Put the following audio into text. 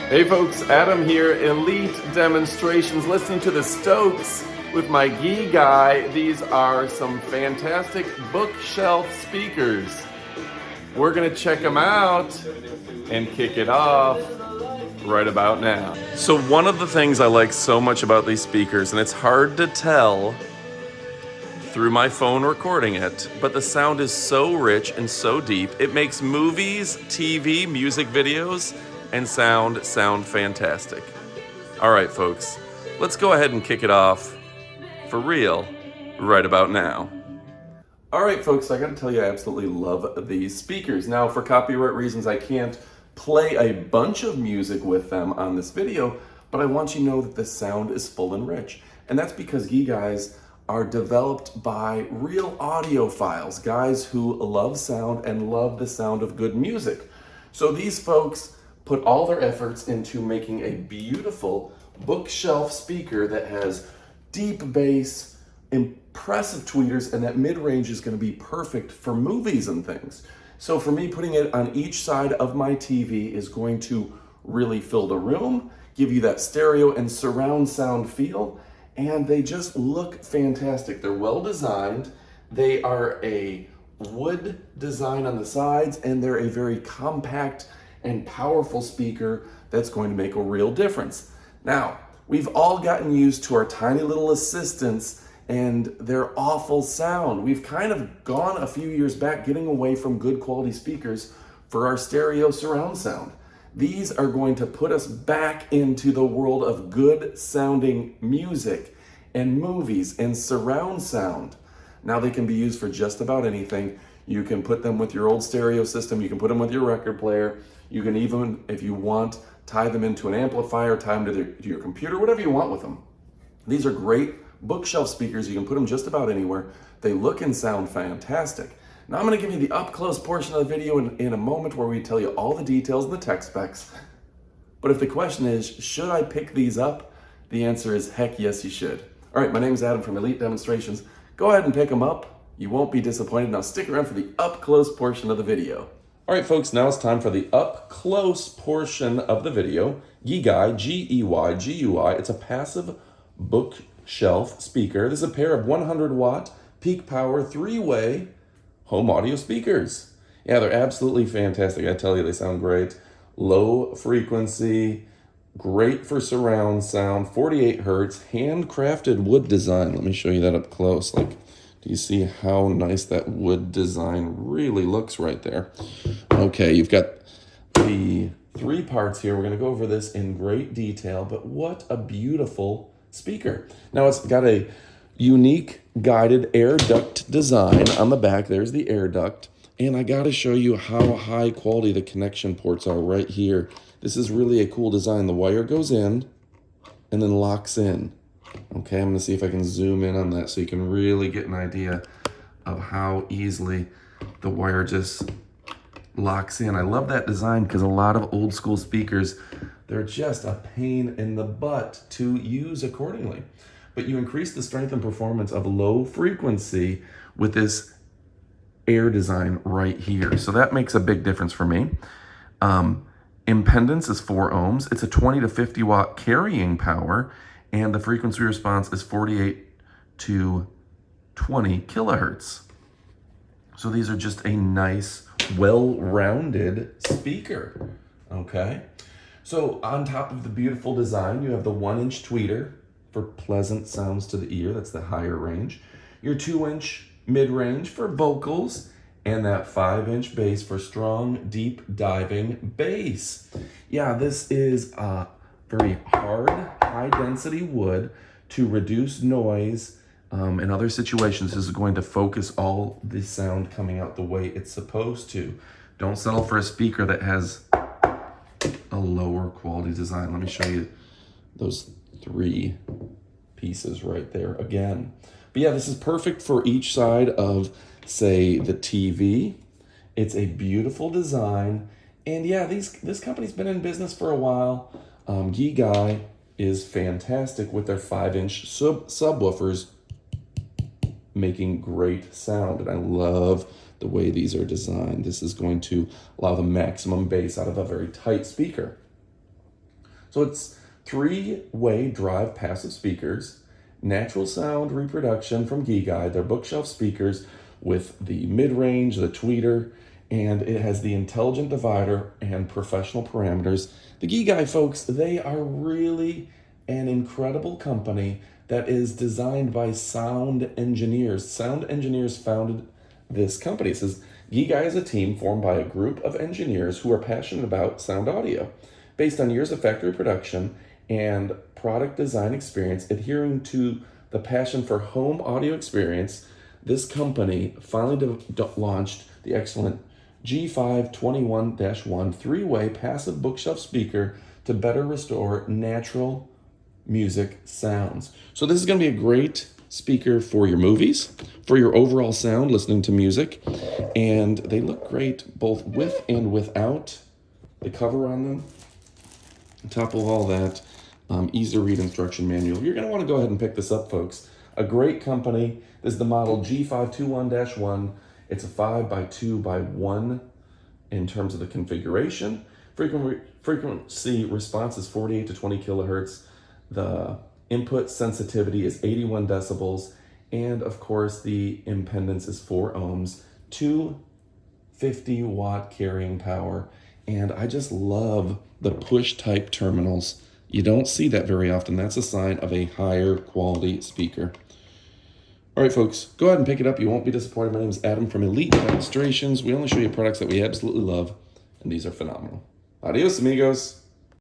Hey folks, Adam here, Elite Demonstrations, listening to the Stokes with my GEYGUY. These are some fantastic bookshelf speakers. We're gonna check them out and kick it off right about now. So one of the things I like so much about these speakers, and it's hard to tell through my phone recording it, but the sound is so rich and so deep, it makes movies, TV, music videos, and sound fantastic. All right, folks, let's go ahead and kick it off for real right about now. All right, folks, I gotta tell you, I absolutely love these speakers. Now, for copyright reasons, I can't play a bunch of music with them on this video, but I want you to know that the sound is full and rich. And that's because GEYGUYs are developed by real audiophiles, guys who love sound and love the sound of good music. So these folks put all their efforts into making a beautiful bookshelf speaker that has deep bass, impressive tweeters, and that mid-range is going to be perfect for movies and things. So for me, putting it on each side of my TV is going to really fill the room, give you that stereo and surround sound feel, and they just look fantastic. They're well designed. They are a wood design on the sides, and they're a very compact and powerful speaker that's going to make a real difference. Now, we've all gotten used to our tiny little assistants and their awful sound. We've kind of gone a few years back getting away from good quality speakers for our stereo surround sound. These are going to put us back into the world of good sounding music and movies and surround sound. Now they can be used for just about anything. You can put them with your old stereo system, you can put them with your record player, you can even, if you want, tie them into an amplifier, tie them to your computer, whatever you want with them. These are great bookshelf speakers. You can put them just about anywhere. They look and sound fantastic. Now I'm going to give you the up-close portion of the video in a moment where we tell you all the details and the tech specs. But if the question is, should I pick these up? The answer is heck yes, you should. All right, my name is Adam from Elite Demonstrations. Go ahead and pick them up. You won't be disappointed. Now stick around for the up-close portion of the video. All right, folks, now it's time for the up-close portion of the video. GEYGUY, G-E-Y, G-U-I. It's a passive bookshelf speaker. This is a pair of 100-watt peak power 3-way home audio speakers. Yeah, they're absolutely fantastic. I tell you, they sound great. Low frequency, great for surround sound, 48 hertz, handcrafted wood design. Let me show you that up close. Do you see how nice that wood design really looks right there? Okay, you've got the 3 parts here. We're going to go over this in great detail, but what a beautiful speaker. Now it's got a unique guided air duct design on the back. There's the air duct. And I got to show you how high quality the connection ports are right here. This is really a cool design. The wire goes in and then locks in. Okay, I'm going to see if I can zoom in on that so you can really get an idea of how easily the wire just locks in. I love that design because a lot of old school speakers, they're just a pain in the butt to use accordingly. But you increase the strength and performance of low frequency with this air design right here. So that makes a big difference for me. Impedance is 4 ohms. It's a 20 to 50 watt carrying power, and the frequency response is 48 to 20 kilohertz. So these are just a nice, well-rounded speaker, okay? So on top of the beautiful design, you have the 1-inch tweeter for pleasant sounds to the ear. That's the higher range. Your 2-inch mid-range for vocals, and that 5-inch bass for strong, deep diving bass. Yeah, this is a very hard, high-density wood to reduce noise in other situations. This is going to focus all the sound coming out the way it's supposed to. Don't settle for a speaker that has a lower quality design. Let me show you those 3 pieces right there again. But yeah, this is perfect for each side of, say, the TV. It's a beautiful design. And yeah, this company's been in business for a while. GEYGUY is fantastic with their 5-inch subwoofers, making great sound. And I love the way these are designed. This is going to allow the maximum bass out of a very tight speaker. So it's 3-way drive passive speakers, natural sound reproduction from GEYGUY. They're bookshelf speakers with the mid-range, the tweeter, and it has the intelligent divider and professional parameters. The GEYGUY folks, they are really an incredible company that is designed by sound engineers. Sound engineers founded this company. It says GEYGUY is a team formed by a group of engineers who are passionate about sound audio, based on years of factory production and product design experience, adhering to the passion for home audio experience. This company finally launched the excellent G521-1 3-way passive bookshelf speaker to better restore natural music sounds. So this is going to be a great speaker for your movies, for your overall sound, listening to music, and they look great both with and without the cover on them. On top of all that, easy to read instruction manual. You're going to want to go ahead and pick this up, folks. A great company. This is the model G521-1. It's a 5x2x1 in terms of the configuration. Frequency response is 48 to 20 kilohertz. The input sensitivity is 81 decibels. And of course, the impedance is 4 ohms, 250-watt carrying power. And I just love the push type terminals. You don't see that very often. That's a sign of a higher quality speaker. All right, folks, go ahead and pick it up. You won't be disappointed. My name is Adam from Elite Demonstrations. We only show you products that we absolutely love, and these are phenomenal. Adios, amigos.